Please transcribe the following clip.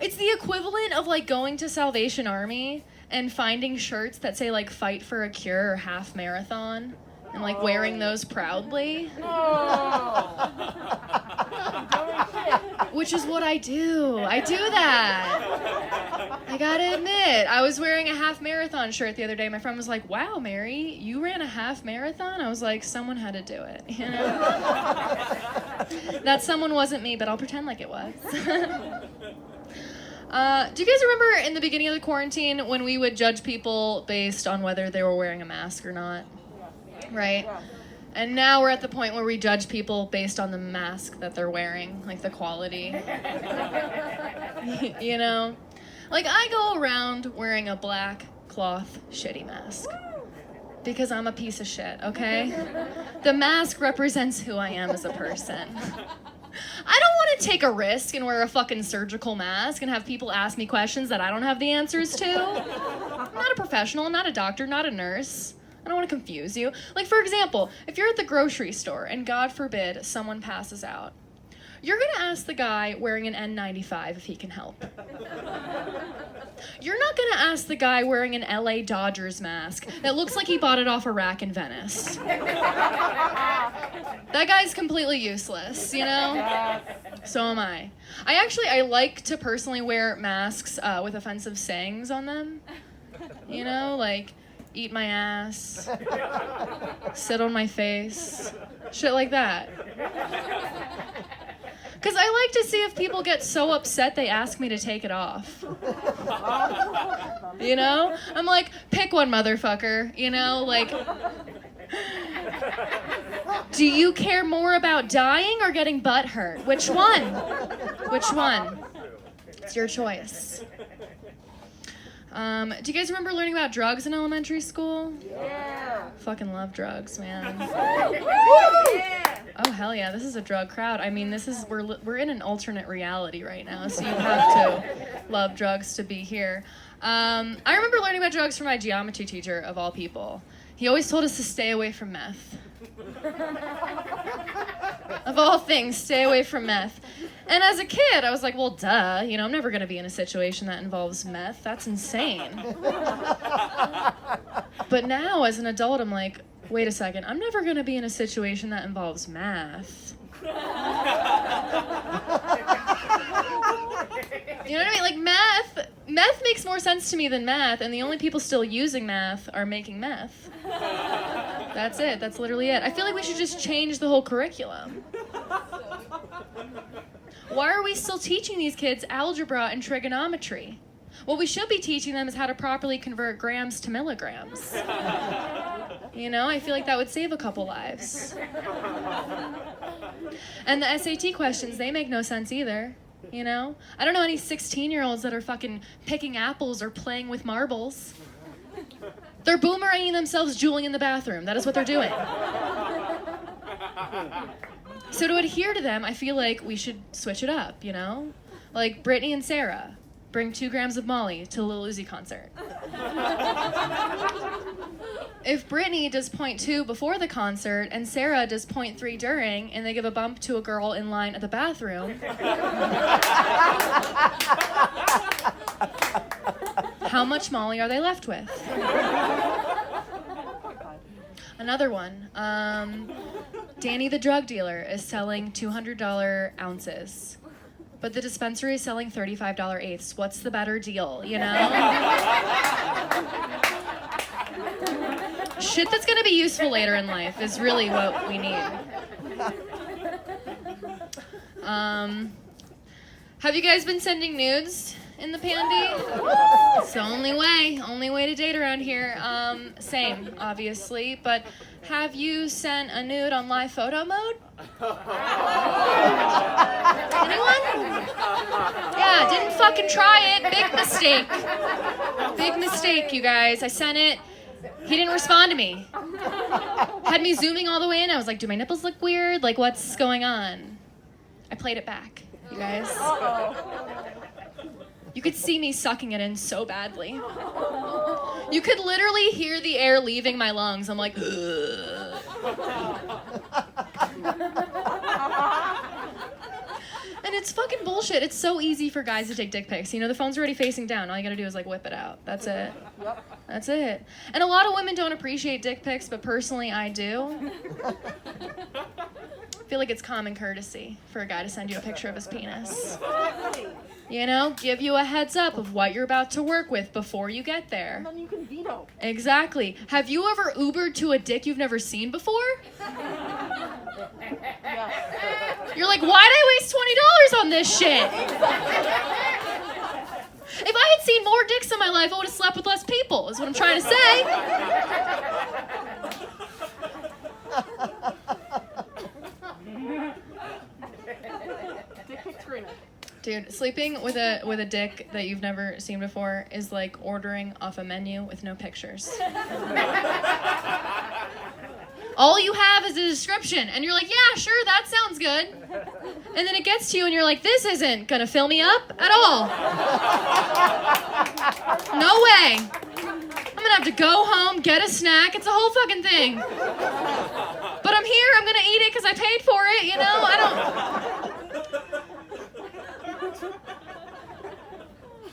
It's the equivalent of, like, going to Salvation Army and finding shirts that say, like, fight for a cure or half marathon and, like, wearing those proudly. Which is what I do. I do that. I gotta admit, I was wearing a half marathon shirt the other day. My friend was like, wow, Mary, you ran a half marathon? I was like, someone had to do it, you know? That someone wasn't me, but I'll pretend like it was. Do you guys remember in the beginning of the quarantine when we would judge people based on whether they were wearing a mask or not? Right? And now we're at the point where we judge people based on the mask that they're wearing, like the quality. You know? Like, I go around wearing a black cloth shitty mask. Because I'm a piece of shit, okay? The mask represents who I am as a person. I don't want to take a risk and wear a fucking surgical mask and have people ask me questions that I don't have the answers to. I'm not a professional, I'm not a doctor, not a nurse. I don't want to confuse you. Like, for example, if you're at the grocery store and, God forbid, someone passes out, you're going to ask the guy wearing an N95 if he can help. You're not going to ask the guy wearing an LA Dodgers mask that looks like he bought it off a rack in Venice. That guy's completely useless, you know? So am I. I like to personally wear masks with offensive sayings on them. You know, like, eat my ass, sit on my face, shit like that. Because I like to see if people get so upset they ask me to take it off. You know? I'm like, pick one, motherfucker. You know, like, do you care more about dying or getting butt hurt? Which one? Which one? It's your choice. Do you guys remember learning about drugs in elementary school? Yeah. Fucking love drugs, man. Oh, hell yeah, this is a drug crowd. I mean, we're in an alternate reality right now, so you have to love drugs to be here. I remember learning about drugs from my geometry teacher, of all people. He always told us to stay away from meth. Of all things, stay away from meth. And as a kid, I was like, well, duh, you know, I'm never going to be in a situation that involves meth. That's insane. But now, as an adult, I'm like, wait a second, I'm never going to be in a situation that involves math. You know what I mean? Like, meth makes more sense to me than math, and the only people still using math are making meth. That's it. That's literally it. I feel like we should just change the whole curriculum. Why are we still teaching these kids algebra and trigonometry? What we should be teaching them is how to properly convert grams to milligrams. You know, I feel like that would save a couple lives. And the SAT questions, they make no sense either. You know? I don't know any 16-year-olds that are fucking picking apples or playing with marbles. They're boomeranging themselves drooling in the bathroom. That is what they're doing. So to adhere to them, I feel like we should switch it up, you know? Like Brittany and Sarah, bring 2 grams of Molly to a Lil Uzi concert. If Brittany does 0.2 before the concert and Sarah does 0.3 during, and they give a bump to a girl in line at the bathroom, how much Molly are they left with? Another one. Danny the drug dealer is selling $200 ounces, but the dispensary is selling $35 eighths. What's the better deal, you know? Shit that's gonna be useful later in life is really what we need. Have you guys been sending nudes in the pandy? It's the only way to date around here. Same, obviously, but have you sent a nude on live photo mode? Anyone? Yeah, didn't fucking try it. Big mistake. Big mistake, you guys. I sent it. He didn't respond to me. Had me zooming all the way in. I was like, do my nipples look weird? Like, what's going on? I played it back, you guys. You could see me sucking it in so badly. You could literally hear the air leaving my lungs. I'm like, ugh. And it's fucking bullshit. It's so easy for guys to take dick pics. You know, the phone's already facing down. All you gotta do is like whip it out. That's it. Yep. That's it. And a lot of women don't appreciate dick pics, but personally I do. I feel like it's common courtesy for a guy to send you a picture of his penis. You know, give you a heads up of what you're about to work with before you get there. And then you can veto. Exactly. Have you ever Ubered to a dick you've never seen before? Yeah. You're like, why'd I waste $20 on this shit? If I had seen more dicks in my life, I would have slept with less people, is what I'm trying to say. Dick pic screener. Dude, sleeping with a dick that you've never seen before is like ordering off a menu with no pictures. All you have is a description, and you're like, yeah, sure, that sounds good. And then it gets to you, and you're like, this isn't gonna fill me up at all. No way. I'm gonna have to go home, get a snack. It's a whole fucking thing. But I'm here, I'm gonna eat it because I paid